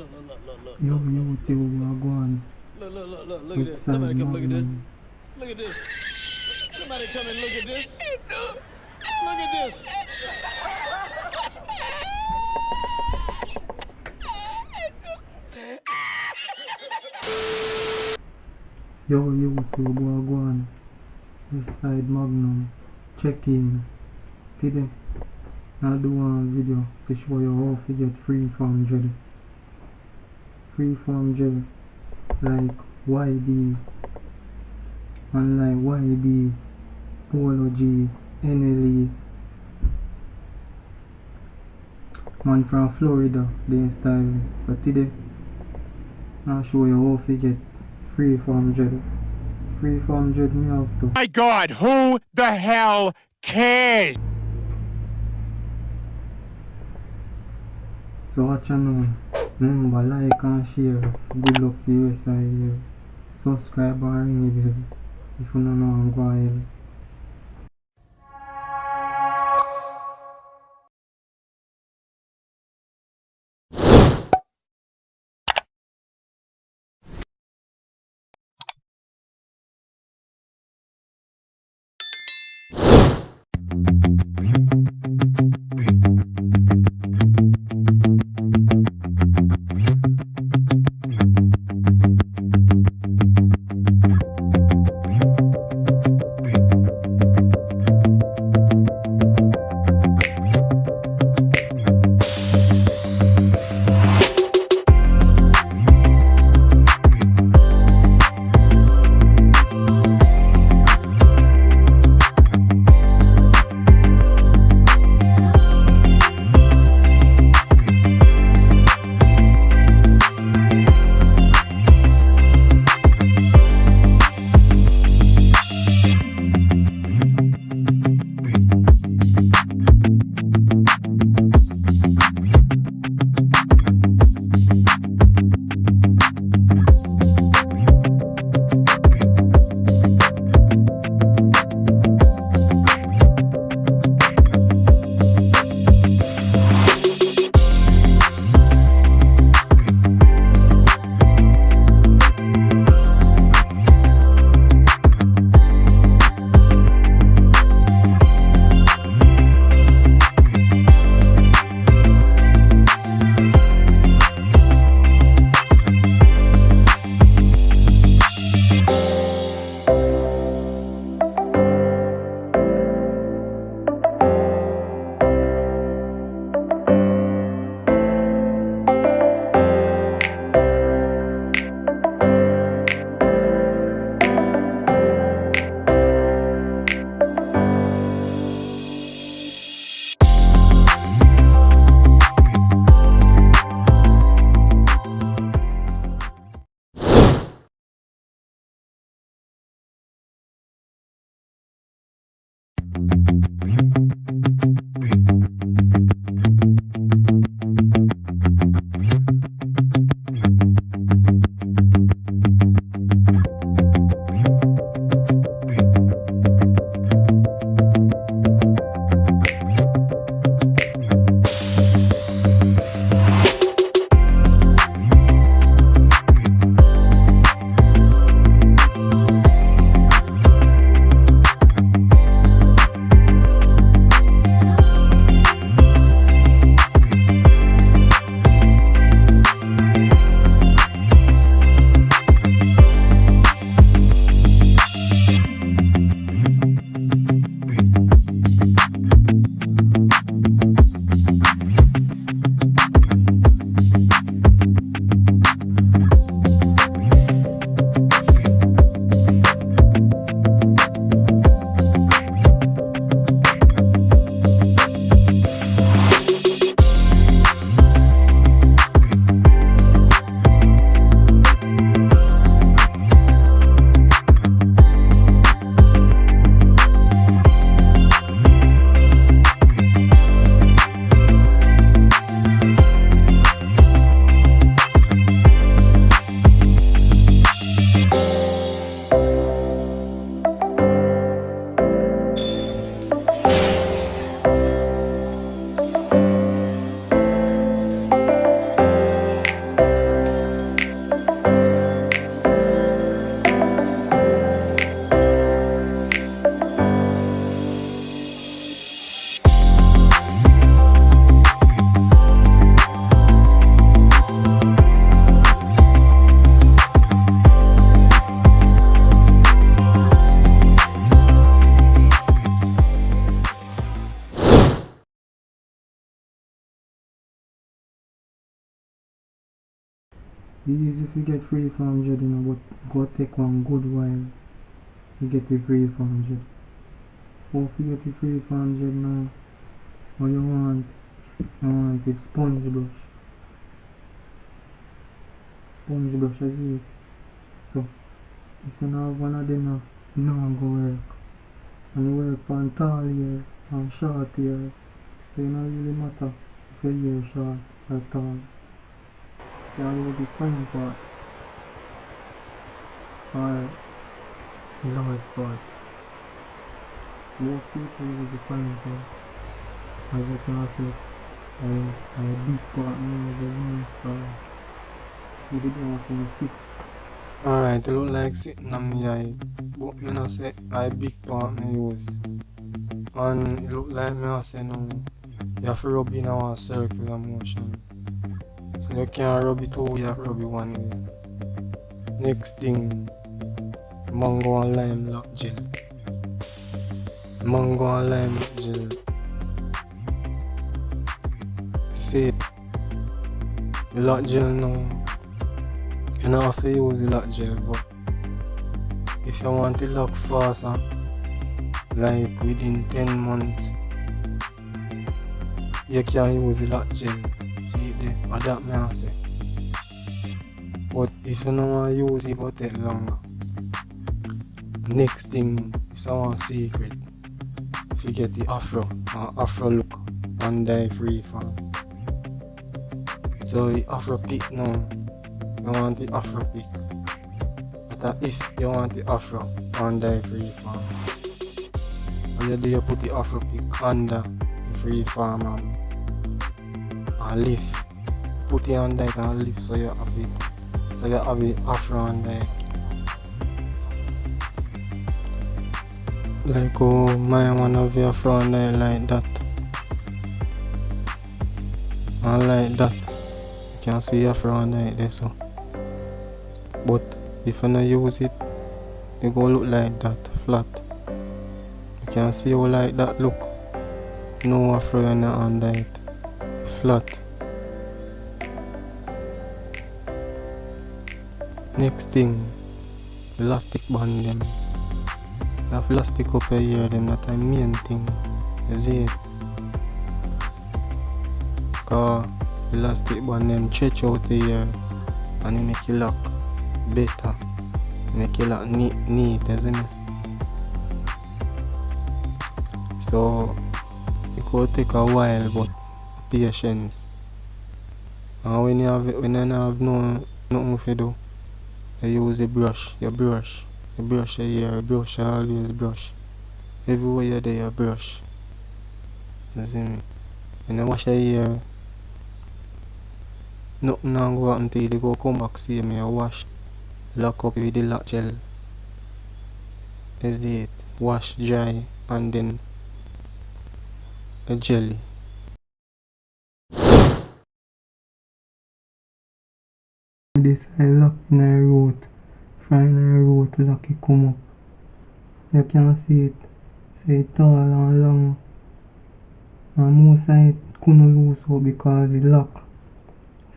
Yo, YouTube, wagwan. Look at this. Westside Somebody come look at this. Magnum. Look at this. Somebody come and look at this. Look at this. Yo, YouTube, wagwan. Westside Magnum. Check in. Today, I'll do a video to show you how to get freeform dread. Freeform dread like YB, unlike YB, Polo G, NLE. Man from Florida, they style. So today, I'll show you how to get freeform dread. Freeform dread me have to. My God, who the hell cares? So watch now. Remember, like and share. Good luck for you rest of the year. Subscribe and ring the bell if you don't know I'm going. Easy if you get free from dread, you know, but go take one good while you get the free from dread. Or if you get the free from dread now, what you want it sponge brush. Sponge brush as it. So if you don't have one of them now, you know go work. And you work on tall hair and short hair. So it don't really matter if your hair short or tall. You have the fine part or large part. Most people use the fine part. As you can see, I big part now the one for you didn't want to fix. Alright, it look like sitting on me eye, but me not say I big part me use. And it look like me not say no, you have to rub in a circular motion. So you can't rub it over, you have to rub it one way. Next thing, mango and lime lock gel. Mango and lime lock gel. See, the lock gel now. You don't have to use the lock gel, but if you want to lock faster, like within 10 months, you can use the lock gel. See it there, adapt me I say. But if you don't want to use it for take longer, next thing is our secret. If you get the afro look and dye freeform. So the afro pick now. You want the afro pick, but if you want the afro and dye freeform, what you do, you put the afro pick under the freeform and lift. Put it on dye and lift so you have it. So you have the afro and dye. Like oh, my one of your afro and dye like that, and like that. You can see afro and dye there so. But if you don't use it, it go look like that, flat. You can see how like that look. No afro under it, flat. Next thing, elastic band them. You have elastic up here, them that the main thing. You see it? Cause elastic band them stretch out here and it make you lock better, make it look neat, isn't it? So it could take a while, but patience. And when you don't have nothing to do, you use a brush, you brush your hair, you brush, you always brush. Everywhere you're there, you brush. You see me? When you wash your hair, nothing not go out until you go come back, see me, you wash. Lock up with the lock gel. Is it? Wash, dry, and then a jelly. This I lock in a root. Find a root, lock it come up. You can see it. So it's tall and long. And most of it couldn't lose out because it lock.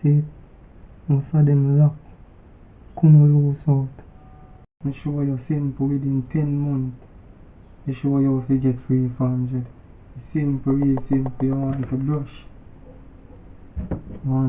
See it? Most of them lock. Couldn't lose out. I show you simple within 10 months. I show you how to get free from dread. Simple, really simple. You want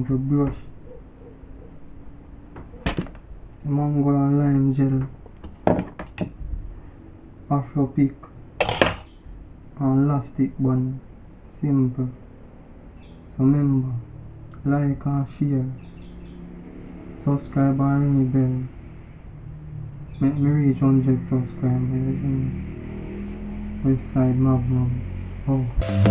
to brush. Mango and lime gel. Afro pick. And elastic band. Simple. So remember, like and share. Subscribe and ring the bell. Make me reach 100 subscribers. Westside Magnum. Oh.